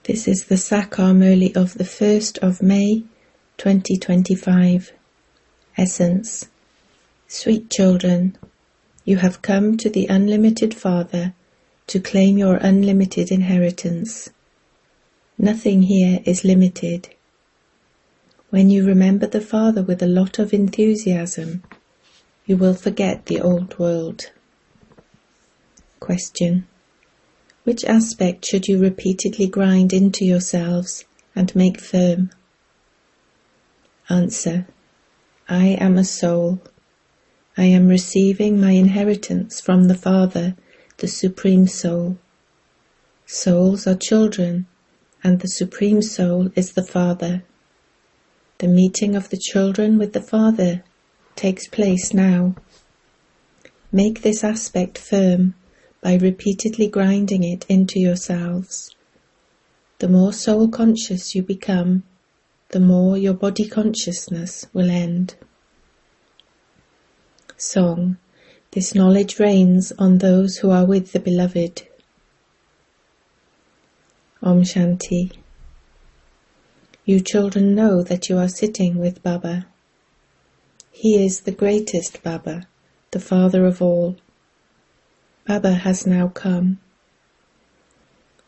This is the Sakar Murli of the 1st of May 2025. Essence. Sweet children, you have come to the unlimited Father to claim your unlimited inheritance. Nothing here is limited. When you remember the Father with a lot of enthusiasm, you will forget the old world. Question. Which aspect should you repeatedly grind into yourselves and make firm? Answer. I am a soul. I am receiving my inheritance from the Father, the Supreme Soul. Souls are children, and the Supreme Soul is the Father. The meeting of the children with the Father takes place now. Make this aspect firm by repeatedly grinding it into yourselves. The more soul conscious you become, the more your body consciousness will end. Song. This knowledge reigns on those who are with the Beloved. Om Shanti. You children know that you are sitting with Baba. He is the greatest Baba, the Father of all. Baba has now come.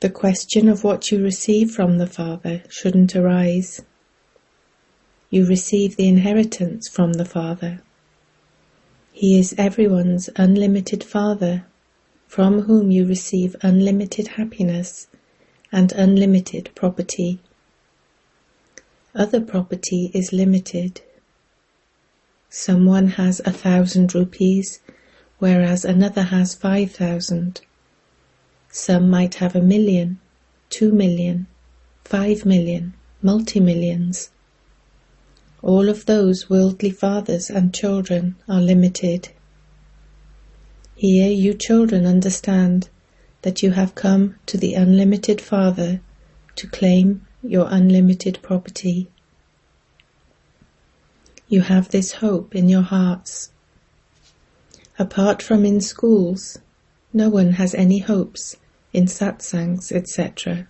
The question of what you receive from the Father shouldn't arise. You receive the inheritance from the Father. He is everyone's unlimited Father, from whom you receive unlimited happiness and unlimited property. Other property is limited. Someone has 1,000 rupees, whereas another has 5,000. Some might have 1 million, 2 million, 5 million, multi-millions. All of those worldly fathers and children are limited. Here you children understand that you have come to the unlimited Father to claim your unlimited property. You have this hope in your hearts. Apart from in schools, no one has any hopes in satsangs, etc.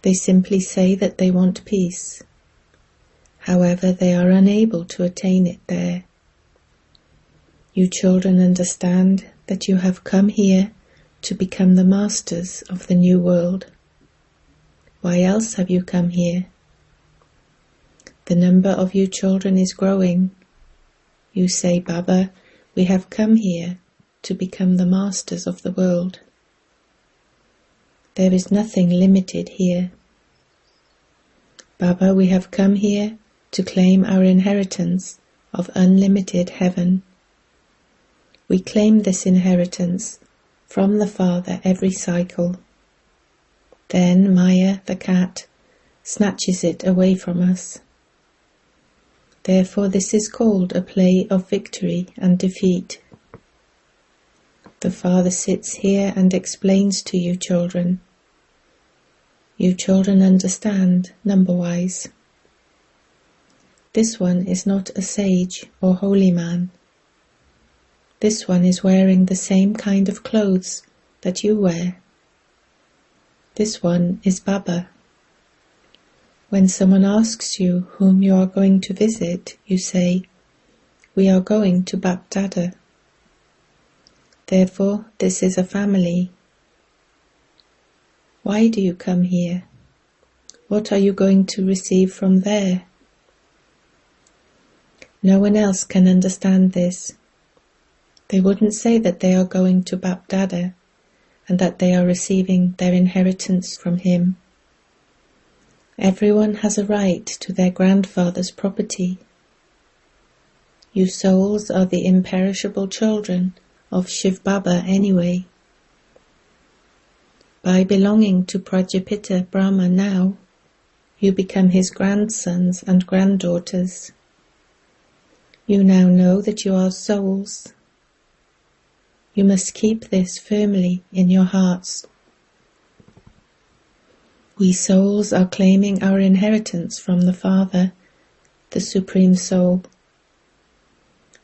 They simply say that they want peace. However, they are unable to attain it there. You children understand that you have come here to become the masters of the new world. Why else have you come here? The number of you children is growing. You say, Baba, we have come here to become the masters of the world. There is nothing limited here. Baba, we have come here to claim our inheritance of unlimited heaven. We claim this inheritance from the Father every cycle. Then Maya, the cat, snatches it away from us. Therefore this is called a play of victory and defeat. The Father sits here and explains to you children. You children understand number-wise. This one is not a sage or holy man. This one is wearing the same kind of clothes that you wear. This one is Baba. When someone asks you whom you are going to visit, you say, we are going to Bap Dada. Therefore, this is a family. Why do you come here? What are you going to receive from there? No one else can understand this. They wouldn't say that they are going to Bap Dada and that they are receiving their inheritance from him. Everyone has a right to their grandfather's property. You souls are the imperishable children of Shiv Baba anyway. By belonging to Prajapita Brahma now, you become his grandsons and granddaughters. You now know that you are souls. You must keep this firmly in your hearts. We souls are claiming our inheritance from the Father, the Supreme Soul.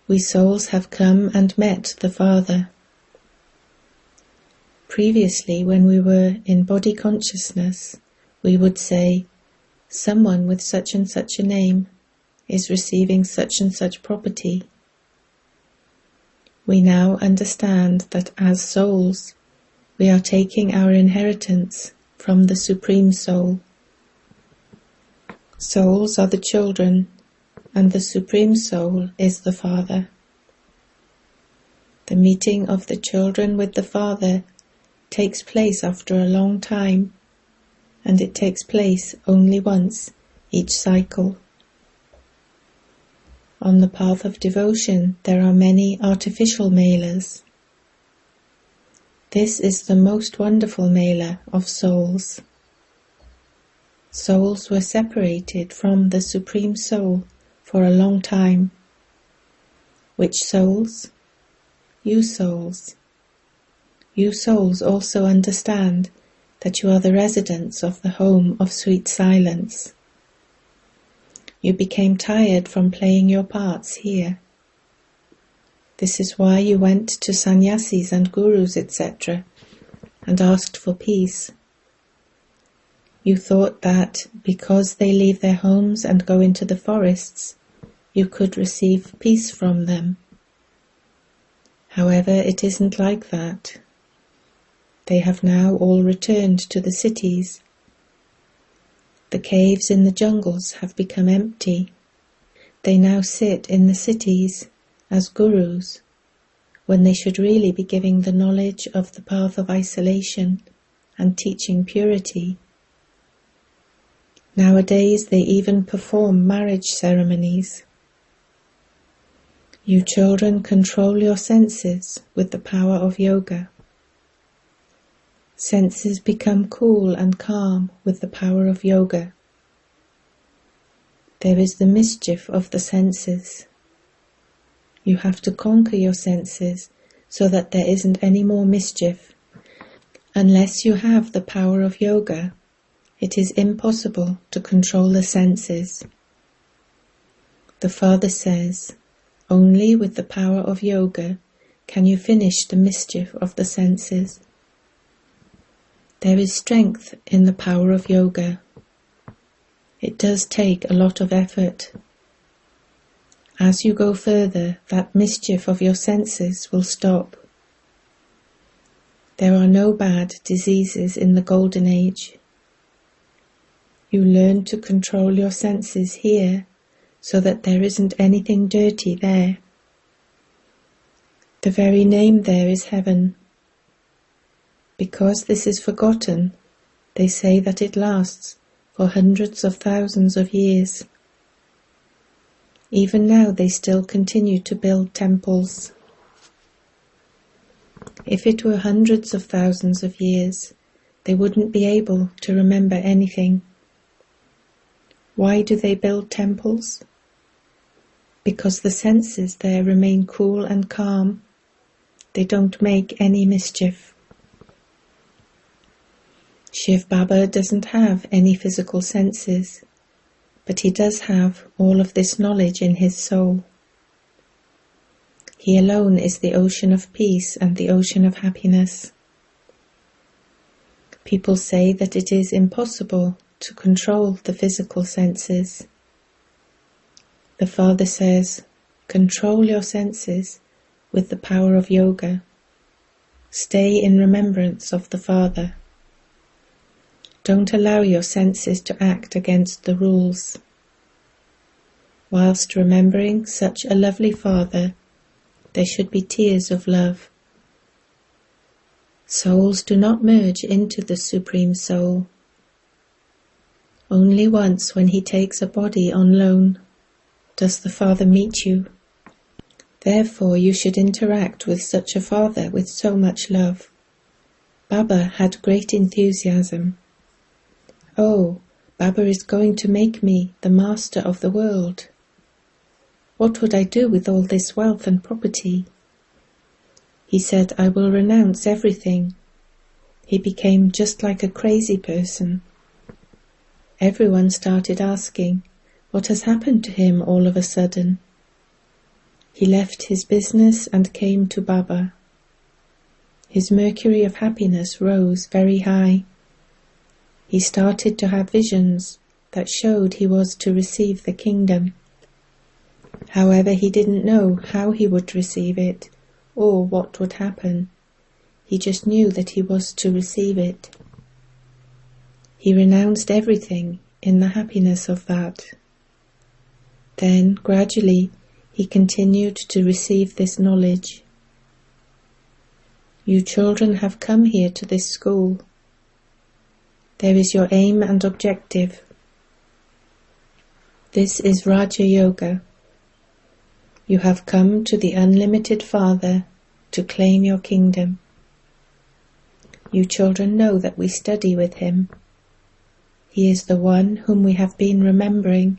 We souls have come and met the Father. Previously, when we were in body consciousness, we would say, someone with such and such a name is receiving such and such property. We now understand that as souls, we are taking our inheritance from the Supreme Soul. Souls are the children, and the Supreme Soul is the Father. The meeting of the children with the Father takes place after a long time, and it takes place only once each cycle. On the path of devotion there are many artificial melas. This is the most wonderful mela of souls. Souls were separated from the Supreme Soul for a long time. Which souls? You souls. You souls also understand that you are the residents of the home of sweet silence. You became tired from playing your parts here. This is why you went to sannyasis and gurus, etc., and asked for peace. You thought that because they leave their homes and go into the forests, you could receive peace from them. However, it isn't like that. They have now all returned to the cities. The caves in the jungles have become empty. They now sit in the cities as gurus, when they should really be giving the knowledge of the path of isolation and teaching purity. Nowadays they even perform marriage ceremonies. You children control your senses with the power of yoga. Senses become cool and calm with the power of yoga. There is the mischief of the senses. You have to conquer your senses so that there isn't any more mischief. Unless you have the power of yoga, it is impossible to control the senses. The Father says, only with the power of yoga can you finish the mischief of the senses. There is strength in the power of yoga. It does take a lot of effort. As you go further, that mischief of your senses will stop. There are no bad diseases in the Golden Age. You learn to control your senses here so that there isn't anything dirty there. The very name there is heaven. Because this is forgotten, they say that it lasts for hundreds of thousands of years. Even now they still continue to build temples. If it were hundreds of thousands of years, they wouldn't be able to remember anything. Why do they build temples? Because the senses there remain cool and calm. They don't make any mischief. Shiv Baba doesn't have any physical senses, but he does have all of this knowledge in his soul. He alone is the ocean of peace and the ocean of happiness. People say that it is impossible to control the physical senses. The Father says, control your senses with the power of yoga. Stay in remembrance of the Father. Don't allow your senses to act against the rules. Whilst remembering such a lovely Father, there should be tears of love. Souls do not merge into the Supreme Soul. Only once when he takes a body on loan does the Father meet you. Therefore you should interact with such a Father with so much love. Baba had great enthusiasm. Oh, Baba is going to make me the master of the world. What would I do with all this wealth and property? He said, I will renounce everything. He became just like a crazy person. Everyone started asking, what has happened to him all of a sudden? He left his business and came to Baba. His mercury of happiness rose very high. He started to have visions that showed he was to receive the kingdom. However, he didn't know how he would receive it or what would happen. He just knew that he was to receive it. He renounced everything in the happiness of that. Then, gradually, he continued to receive this knowledge. You children have come here to this school. There is your aim and objective. This is Raja Yoga. You have come to the Unlimited Father to claim your kingdom. You children know that we study with him. He is the one whom we have been remembering.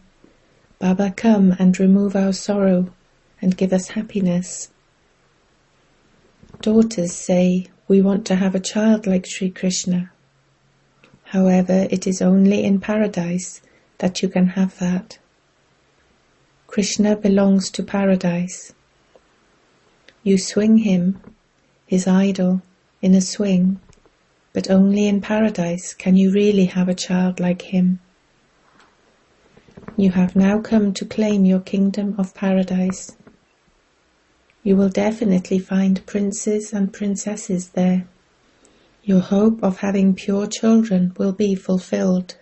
Baba, come and remove our sorrow and give us happiness. Daughters say, we want to have a child like Sri Krishna. However, it is only in paradise that you can have that. Krishna belongs to paradise. You swing him, his idol, in a swing, but only in paradise can you really have a child like him. You have now come to claim your kingdom of paradise. You will definitely find princes and princesses there. Your hope of having pure children will be fulfilled.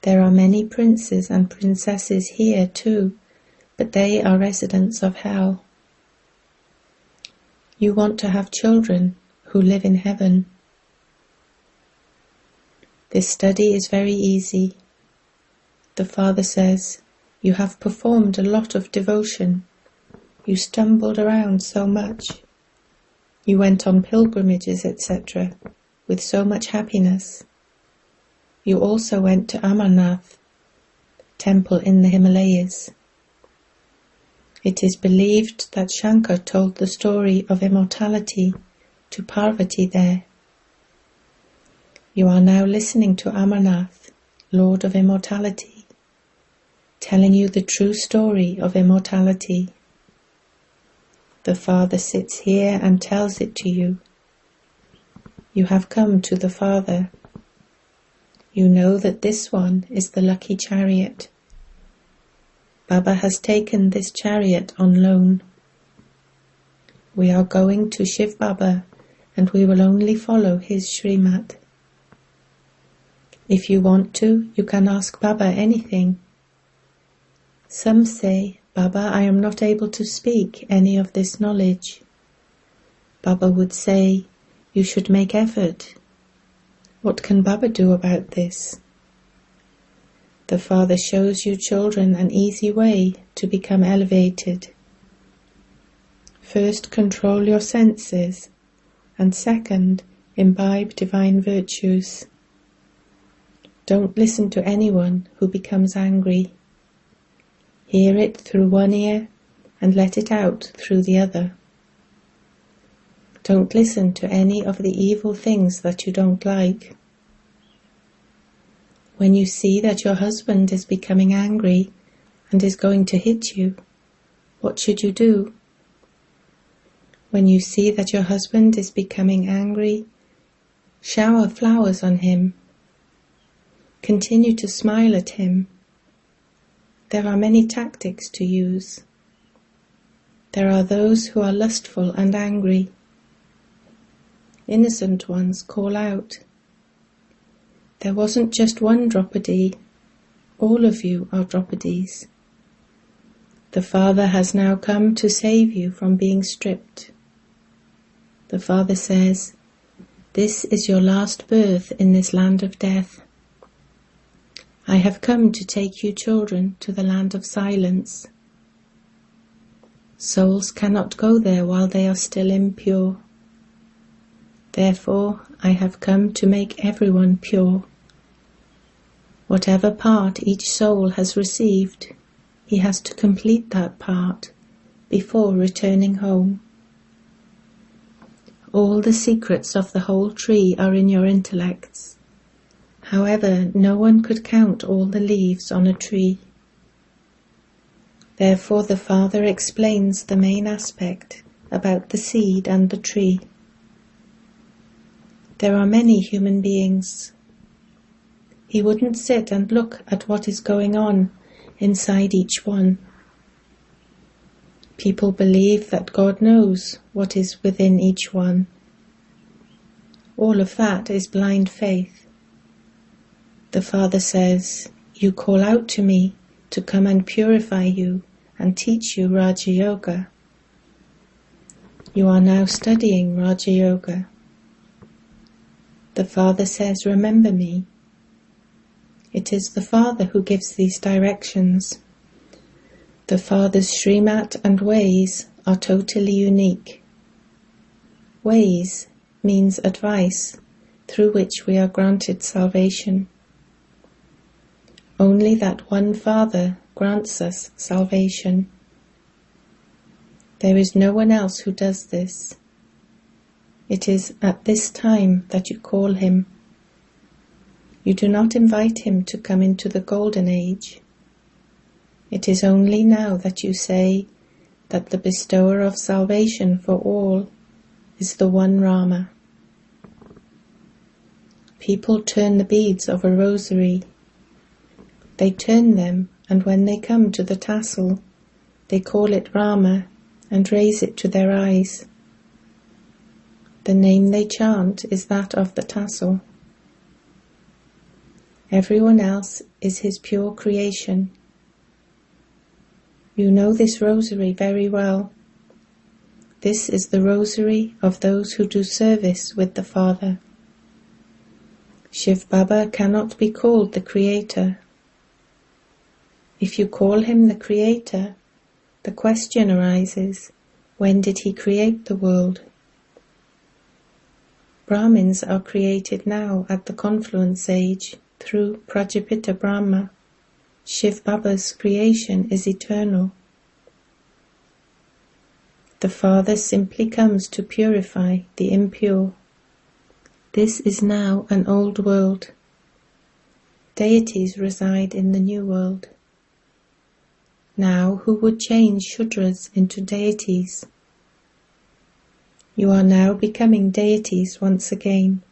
There are many princes and princesses here too, but they are residents of hell. You want to have children who live in heaven. This study is very easy. The Father says, you have performed a lot of devotion. You stumbled around so much. You went on pilgrimages, etc., with so much happiness. You also went to Amarnath, temple in the Himalayas. It is believed that Shankar told the story of immortality to Parvati there. You are now listening to Amarnath, Lord of Immortality, telling you the true story of immortality. The Father sits here and tells it to you. You have come to the Father. You know that this one is the lucky chariot. Baba has taken this chariot on loan. We are going to Shiv Baba and we will only follow his Srimat. If you want to, you can ask Baba anything. Some say, Baba, I am not able to speak any of this knowledge. Baba would say, you should make effort. What can Baba do about this? The Father shows you children an easy way to become elevated. First, control your senses, and second, imbibe divine virtues. Don't listen to anyone who becomes angry. Hear it through one ear and let it out through the other. Don't listen to any of the evil things that you don't like. When you see that your husband is becoming angry and is going to hit you, what should you do? When you see that your husband is becoming angry, shower flowers on him. Continue to smile at him. There are many tactics to use. There are those who are lustful and angry. Innocent ones call out. There wasn't just one Draupadi. All of you are Draupadis. The Father has now come to save you from being stripped. The Father says, this is your last birth in this land of death. I have come to take you children to the land of silence. Souls cannot go there while they are still impure. Therefore, I have come to make everyone pure. Whatever part each soul has received, he has to complete that part before returning home. All the secrets of the whole tree are in your intellects. However, no one could count all the leaves on a tree. Therefore, the Father explains the main aspect about the seed and the tree. There are many human beings. He wouldn't sit and look at what is going on inside each one. People believe that God knows what is within each one. All of that is blind faith. The Father says, "You call out to me to come and purify you and teach you Raja Yoga." You are now studying Raja Yoga. The Father says, "Remember me." It is the Father who gives these directions. The Father's Srimat and ways are totally unique. Ways means advice through which we are granted salvation. Only that one Father grants us salvation. There is no one else who does this. It is at this time that you call him. You do not invite him to come into the golden age. It is only now that you say that the bestower of salvation for all is the one Rama. People turn the beads of a rosary. They turn them, and when they come to the tassel, they call it Rama and raise it to their eyes. The name they chant is that of the tassel. Everyone else is his pure creation. You know this rosary very well. This is the rosary of those who do service with the Father. Shiv Baba cannot be called the Creator. If you call him the Creator, the question arises, when did he create the world? Brahmins are created now at the confluence age through Prajapita Brahma. Shiv Baba's creation is eternal. The Father simply comes to purify the impure. This is now an old world. Deities reside in the new world. Now who would change Shudras into deities? You are now becoming deities once again.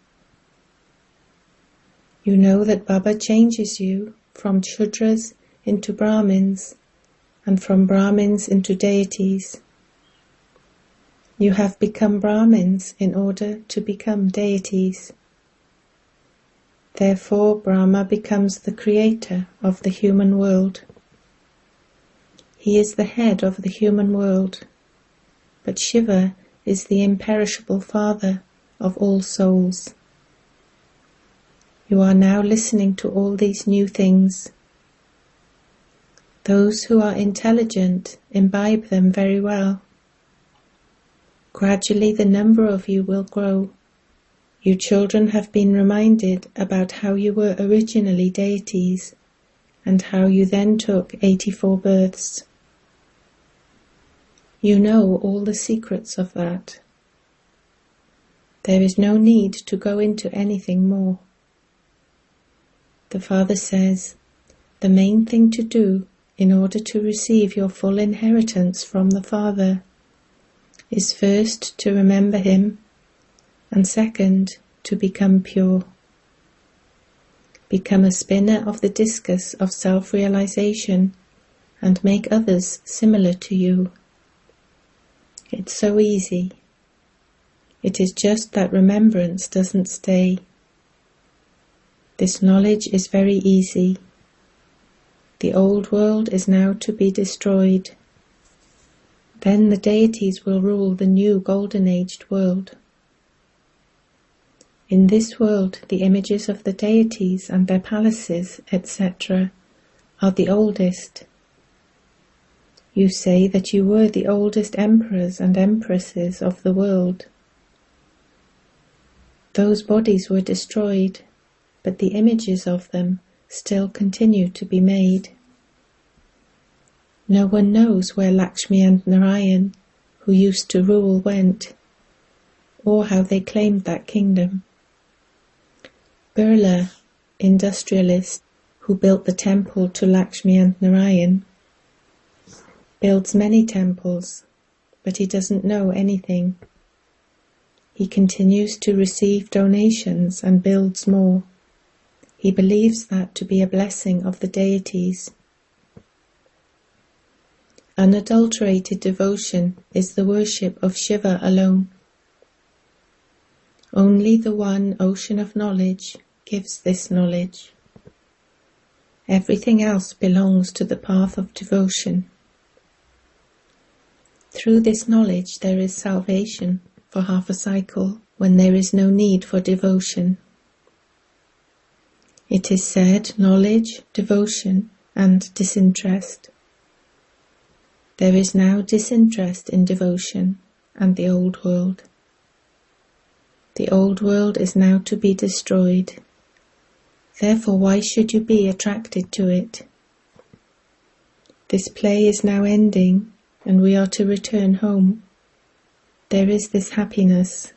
You know that Baba changes you from Shudras into Brahmins, and from Brahmins into deities. You have become Brahmins in order to become deities. Therefore Brahma becomes the creator of the human world. He is the head of the human world, but Shiva is the imperishable Father of all souls. You are now listening to all these new things. Those who are intelligent imbibe them very well. Gradually the number of you will grow. You children have been reminded about how you were originally deities, and how you then took 84 births. You know all the secrets of that. There is no need to go into anything more. The Father says, the main thing to do in order to receive your full inheritance from the Father is first to remember him, and second, to become pure. Become a spinner of the discus of self-realization and make others similar to you. It's so easy. It is just that remembrance doesn't stay. This knowledge is very easy. The old world is now to be destroyed. Then the deities will rule the new golden-aged world. In this world, the images of the deities and their palaces, etc., are the oldest. You say that you were the oldest emperors and empresses of the world. Those bodies were destroyed, but the images of them still continue to be made. No one knows where Lakshmi and Narayan, who used to rule, went, or how they claimed that kingdom. Birla, industrialist, who built the temple to Lakshmi and Narayan, builds many temples, but he doesn't know anything. He continues to receive donations and builds more. He believes that to be a blessing of the deities. Unadulterated devotion is the worship of Shiva alone. Only the one ocean of knowledge gives this knowledge. Everything else belongs to the path of devotion. Through this knowledge there is salvation for half a cycle when there is no need for devotion. It is said knowledge, devotion, and disinterest. There is now disinterest in devotion and the old world. The old world is now to be destroyed. Therefore, why should you be attracted to it? This play is now ending, and we are to return home. There is this happiness.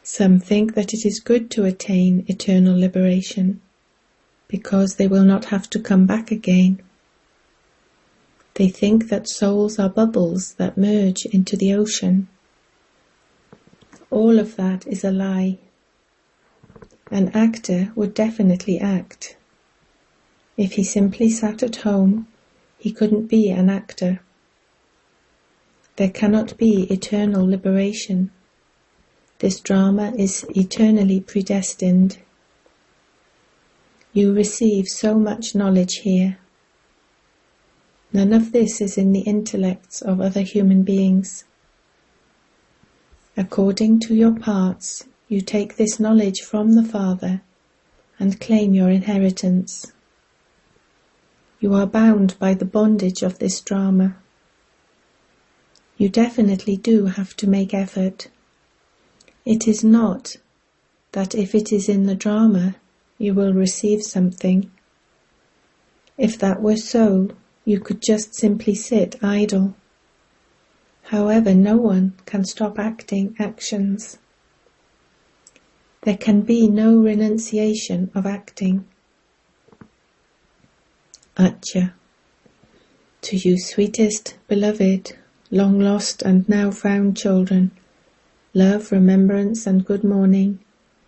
Some think that it is good to attain eternal liberation, because they will not have to come back again. They think that souls are bubbles that merge into the ocean. All of that is a lie. An actor would definitely act. If he simply sat at home, he couldn't be an actor. There cannot be eternal liberation. This drama is eternally predestined. You receive so much knowledge here. None of this is in the intellects of other human beings. According to your parts, you take this knowledge from the Father and claim your inheritance. You are bound by the bondage of this drama. You definitely do have to make effort. It is not that if it is in the drama, you will receive something. If that were so, you could just simply sit idle. However, no one can stop acting actions. There can be no renunciation of acting. Atya. To you, sweetest, beloved, long lost and now found children, love, remembrance and good morning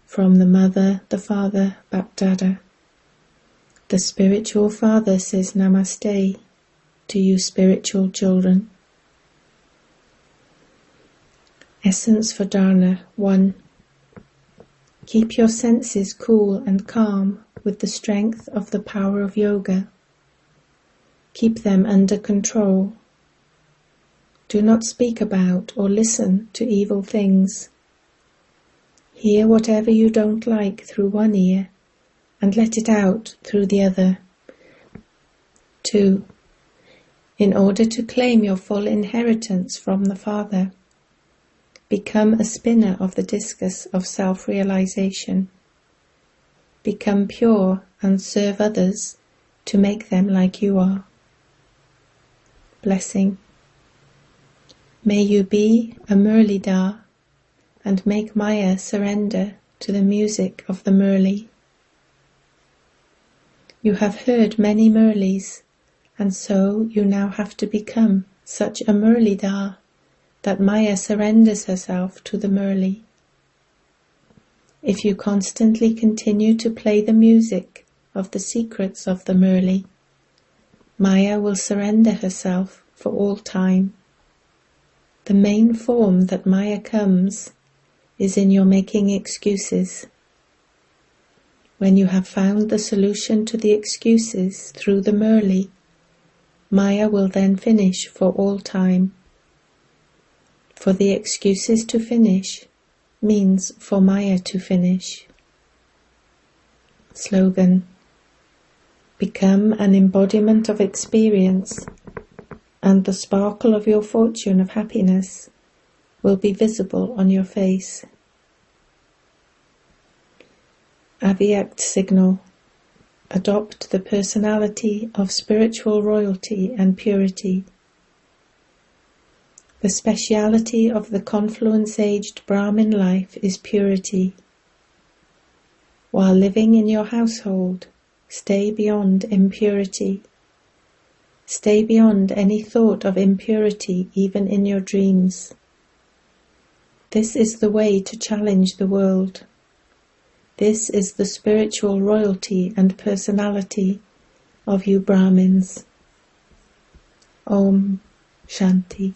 from the Mother, the Father, Bapdada. The spiritual Father says Namaste to you, spiritual children. Essence for Dharna 1. Keep your senses cool and calm with the strength of the power of yoga. Keep them under control. Do not speak about or listen to evil things. Hear whatever you don't like through one ear and let it out through the other. 2. In order to claim your full inheritance from the Father, become a spinner of the discus of self-realization. Become pure and serve others to make them like you are. Blessing. May you be a Murli and make Maya surrender to the music of the Murli. You have heard many Murlis, and so you now have to become such a Murli that Maya surrenders herself to the Murli. If you constantly continue to play the music of the secrets of the Murli, Maya will surrender herself for all time. The main form that Maya comes is in your making excuses. When you have found the solution to the excuses through the Murli, Maya will then finish for all time. For the excuses to finish means for Maya to finish. Slogan. Become an embodiment of experience, and the sparkle of your fortune of happiness will be visible on your face. Avyakt signal. Adopt the personality of spiritual royalty and purity. The speciality of the confluence-aged Brahmin life is purity. While living in your household, stay beyond impurity. Stay beyond any thought of impurity even in your dreams. This is the way to challenge the world. This is the spiritual royalty and personality of you Brahmins. Om Shanti.